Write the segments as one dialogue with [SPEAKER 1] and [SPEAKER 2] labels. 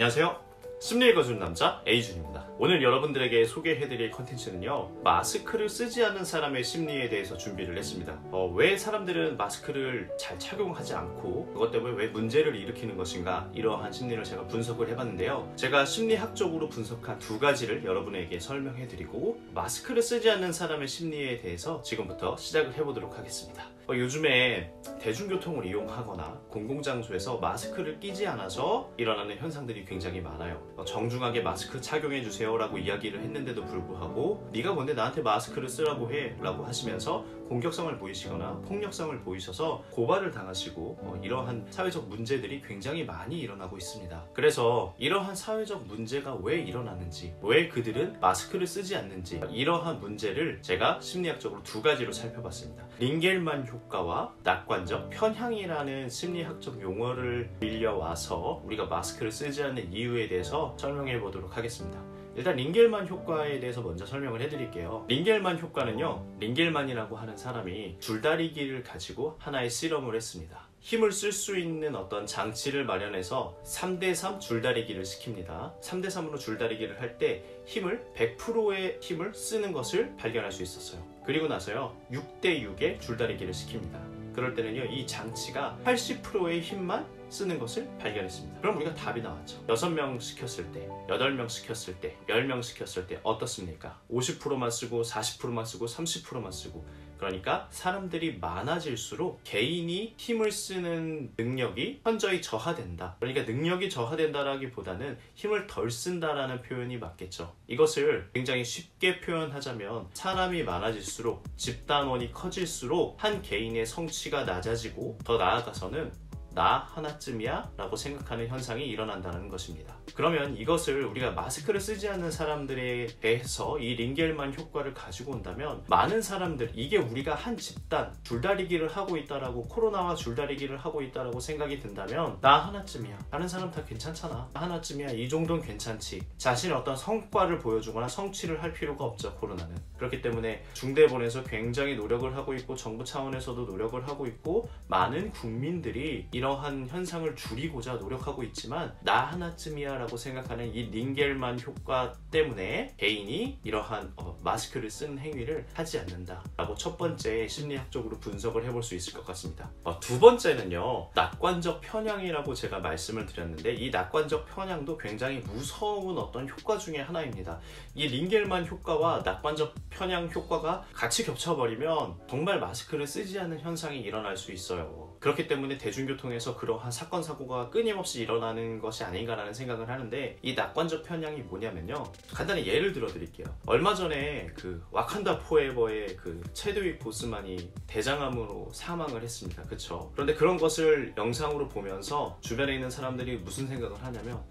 [SPEAKER 1] 안녕하세요. 심리 읽어주는 남자 A준입니다. 오늘 여러분들에게 소개해드릴 컨텐츠는요, 마스크를 쓰지 않는 사람의 심리에 대해서 준비를 했습니다. 왜 사람들은 마스크를 잘 착용하지 않고 그것 때문에 왜 문제를 일으키는 것인가, 이러한 심리를 제가 분석을 해봤는데요, 제가 심리학적으로 분석한 두 가지를 여러분에게 설명해드리고 마스크를 쓰지 않는 사람의 심리에 대해서 지금부터 시작을 해보도록 하겠습니다. 요즘에 대중교통을 이용하거나 공공장소에서 마스크를 끼지 않아서 일어나는 현상들이 굉장히 많아요. 정중하게 마스크 착용해주세요 라고 이야기를 했는데도 불구하고 네가 뭔데 나한테 마스크를 쓰라고 해 라고 하시면서 공격성을 보이시거나 폭력성을 보이셔서 고발을 당하시고 이러한 사회적 문제들이 굉장히 많이 일어나고 있습니다. 그래서 이러한 사회적 문제가 왜 일어나는지, 왜 그들은 마스크를 쓰지 않는지, 이러한 문제를 제가 심리학적으로 두 가지로 살펴봤습니다. 링겔만 효과와 낙관적 편향이라는 심리학적 용어를 빌려와서 우리가 마스크를 쓰지 않는 이유에 대해서 설명해 보도록 하겠습니다. 일단 링겔만 효과에 대해서 먼저 설명을 해드릴게요. 링겔만 효과는요, 링겔만이라고 하는 사람이 줄다리기를 가지고 하나의 실험을 했습니다. 힘을 쓸 수 있는 어떤 장치를 마련해서 3대3 줄다리기를 시킵니다. 3대3으로 줄다리기를 할 때 힘을 100%의 힘을 쓰는 것을 발견할 수 있었어요. 그리고 나서요, 6대6의 줄다리기를 시킵니다. 그럴 때는요, 이 장치가 80%의 힘만 쓰는 것을 발견했습니다. 그럼 우리가 답이 나왔죠. 6명 시켰을 때, 8명 시켰을 때, 10명 시켰을 때 어떻습니까? 50%만 쓰고 40%만 쓰고 30%만 쓰고, 그러니까 사람들이 많아질수록 개인이 힘을 쓰는 능력이 현저히 저하된다. 그러니까 능력이 저하된다라기보다는 힘을 덜 쓴다라는 표현이 맞겠죠. 이것을 굉장히 쉽게 표현하자면 사람이 많아질수록, 집단원이 커질수록 한 개인의 성취가 낮아지고, 더 나아가서는 나 하나쯤이야? 라고 생각하는 현상이 일어난다는 것입니다. 그러면 이것을 우리가 마스크를 쓰지 않는 사람들에 대해서 이 링겔만 효과를 가지고 온다면, 많은 사람들, 이게 우리가 한 집단 줄다리기를 하고 있다라고, 코로나와 줄다리기를 하고 있다라고 생각이 든다면, 나 하나쯤이야, 다른 사람 다 괜찮잖아, 나 하나쯤이야, 이 정도는 괜찮지, 자신의 어떤 성과를 보여주거나 성취를 할 필요가 없죠, 코로나는. 그렇기 때문에 중대본에서 굉장히 노력을 하고 있고, 정부 차원에서도 노력을 하고 있고, 많은 국민들이 이러한 현상을 줄이고자 노력하고 있지만, 나 하나쯤이야 라고 생각하는 이 링겔만 효과 때문에 개인이 이러한 마스크를 쓰는 행위를 하지 않는다 라고 첫 번째 심리학적으로 분석을 해볼 수 있을 것 같습니다. 두 번째는요, 낙관적 편향이라고 제가 말씀을 드렸는데, 이 낙관적 편향도 굉장히 무서운 어떤 효과 중에 하나입니다. 이 링겔만 효과와 낙관적 편향 효과가 같이 겹쳐버리면 정말 마스크를 쓰지 않는 현상이 일어날 수 있어요. 그렇기 때문에 대중교통에서 그러한 사건 사고가 끊임없이 일어나는 것이 아닌가라는 생각을 하는데, 이 낙관적 편향이 뭐냐면요, 간단히 예를 들어 드릴게요. 얼마 전에 그 와칸다 포에버의 그 체드윅 보스만이 대장암으로 사망을 했습니다. 그쵸? 그런데 그런 것을 영상으로 보면서 주변에 있는 사람들이 무슨 생각을 하냐면,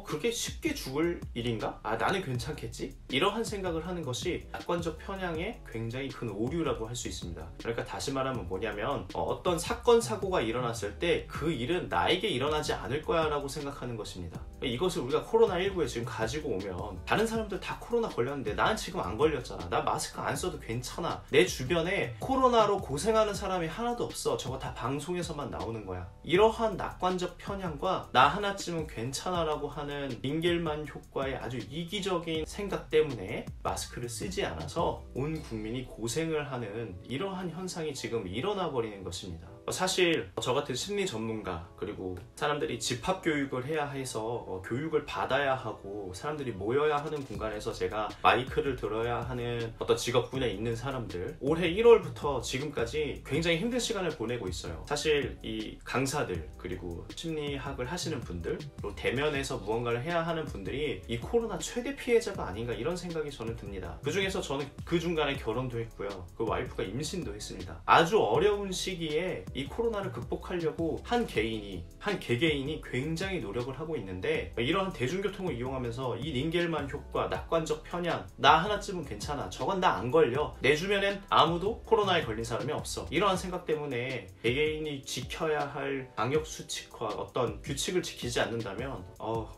[SPEAKER 1] 그렇게 쉽게 죽을 일인가? 나는 괜찮겠지? 이러한 생각을 하는 것이 낙관적 편향의 굉장히 큰 오류라고 할 수 있습니다. 그러니까 다시 말하면 뭐냐면, 어떤 사건 사고가 일어났을 때 그 일은 나에게 일어나지 않을 거야 라고 생각하는 것입니다. 이것을 우리가 코로나19에 지금 가지고 오면, 다른 사람들 다 코로나 걸렸는데 난 지금 안 걸렸잖아, 나 마스크 안 써도 괜찮아, 내 주변에 코로나로 고생하는 사람이 하나도 없어, 저거 다 방송에서만 나오는 거야, 이러한 낙관적 편향과 나 하나쯤은 괜찮아 라고 하는 링겔만 효과의 아주 이기적인 생각 때문에 마스크를 쓰지 않아서 온 국민이 고생을 하는 이러한 현상이 지금 일어나 버리는 것입니다. 사실 저 같은 심리 전문가, 그리고 사람들이 집합교육을 해야 해서 교육을 받아야 하고 사람들이 모여야 하는 공간에서 제가 마이크를 들어야 하는 어떤 직업군에 있는 사람들, 올해 1월부터 지금까지 굉장히 힘든 시간을 보내고 있어요. 사실 이 강사들, 그리고 심리학을 하시는 분들, 그리고 대면에서 무언가를 해야 하는 분들이 이 코로나 최대 피해자가 아닌가, 이런 생각이 저는 듭니다. 그 중에서 저는 그 중간에 결혼도 했고요, 그 와이프가 임신도 했습니다. 아주 어려운 시기에 이 코로나를 극복하려고 한 개개인이 굉장히 노력을 하고 있는데, 이러한 대중교통을 이용하면서 이 링겔만 효과, 낙관적 편향, 나 하나쯤은 괜찮아, 저건 나 안 걸려, 내 주변엔 아무도 코로나에 걸린 사람이 없어, 이러한 생각 때문에 개개인이 지켜야 할 방역수칙과 어떤 규칙을 지키지 않는다면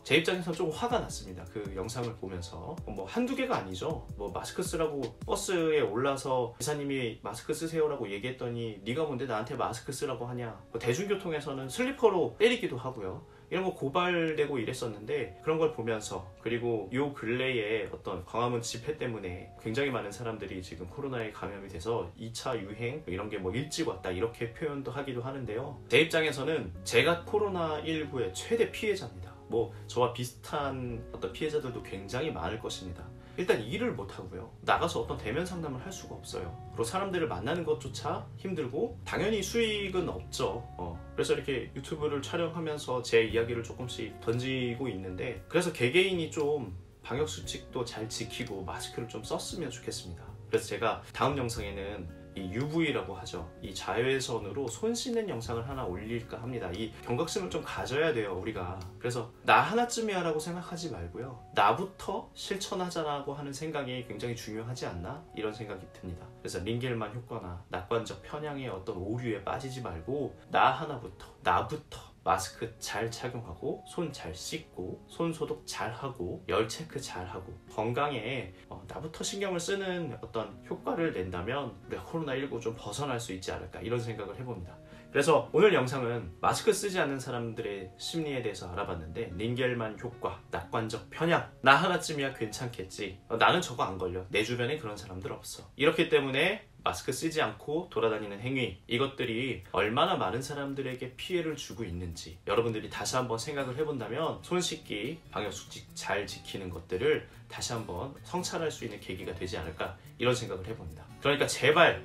[SPEAKER 1] 제 입장에서는 조금 화가 났습니다. 그 영상을 보면서 한두 개가 아니죠. 마스크 쓰라고 버스에 올라서 기사님이 마스크 쓰세요라고 얘기했더니 네가 뭔데 나한테 마스크 마스크 쓰라고 하냐. 뭐 대중교통에서는 슬리퍼로 때리기도 하고요. 이런 거 고발되고 이랬었는데 그런 걸 보면서, 그리고 요 근래에 어떤 광화문 집회 때문에 굉장히 많은 사람들이 지금 코로나에 감염이 돼서 2차 유행 이런 게 뭐 일찍 왔다 이렇게 표현도 하기도 하는데요. 제 입장에서는 제가 코로나19의 최대 피해자입니다. 뭐 저와 비슷한 어떤 피해자들도 굉장히 많을 것입니다. 일단 일을 못 하고요. 나가서 어떤 대면 상담을 할 수가 없어요. 그리고 사람들을 만나는 것조차 힘들고 당연히 수익은 없죠. 그래서 이렇게 유튜브를 촬영하면서 제 이야기를 조금씩 던지고 있는데, 그래서 개개인이 좀 방역수칙도 잘 지키고 마스크를 좀 썼으면 좋겠습니다. 그래서 제가 다음 영상에는 이 UV라고 하죠. 이 자외선으로 손 씻는 영상을 하나 올릴까 합니다. 이 경각심을 좀 가져야 돼요, 우리가. 그래서 나 하나쯤이야 라고 생각하지 말고요. 나부터 실천하자라고 하는 생각이 굉장히 중요하지 않나? 이런 생각이 듭니다. 그래서 링겔만 효과나 낙관적 편향의 어떤 오류에 빠지지 말고 나 하나부터, 나부터 마스크 잘 착용하고 손 잘 씻고 손 소독 잘 하고 열 체크 잘 하고 건강에 나부터 신경을 쓰는 어떤 효과를 낸다면 우리가 코로나19 좀 벗어날 수 있지 않을까, 이런 생각을 해봅니다. 그래서 오늘 영상은 마스크 쓰지 않는 사람들의 심리에 대해서 알아봤는데, 링겔만 효과, 낙관적 편향, 나 하나쯤이야 괜찮겠지, 나는 저거 안 걸려, 내 주변에 그런 사람들 없어, 이렇기 때문에 마스크 쓰지 않고 돌아다니는 행위, 이것들이 얼마나 많은 사람들에게 피해를 주고 있는지 여러분들이 다시 한번 생각을 해본다면 손 씻기, 방역수칙 잘 지키는 것들을 다시 한번 성찰할 수 있는 계기가 되지 않을까, 이런 생각을 해봅니다. 그러니까 제발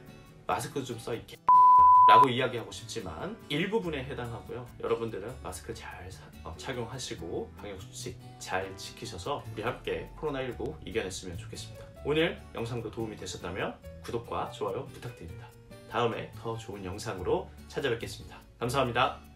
[SPEAKER 1] 마스크 좀 써, 이 라고 이야기하고 싶지만 일부분에 해당하고요. 여러분들은 마스크 잘 착용하시고 방역수칙 잘 지키셔서 우리 함께 코로나19 이겨냈으면 좋겠습니다. 오늘 영상도 도움이 되셨다면 구독과 좋아요 부탁드립니다. 다음에 더 좋은 영상으로 찾아뵙겠습니다. 감사합니다.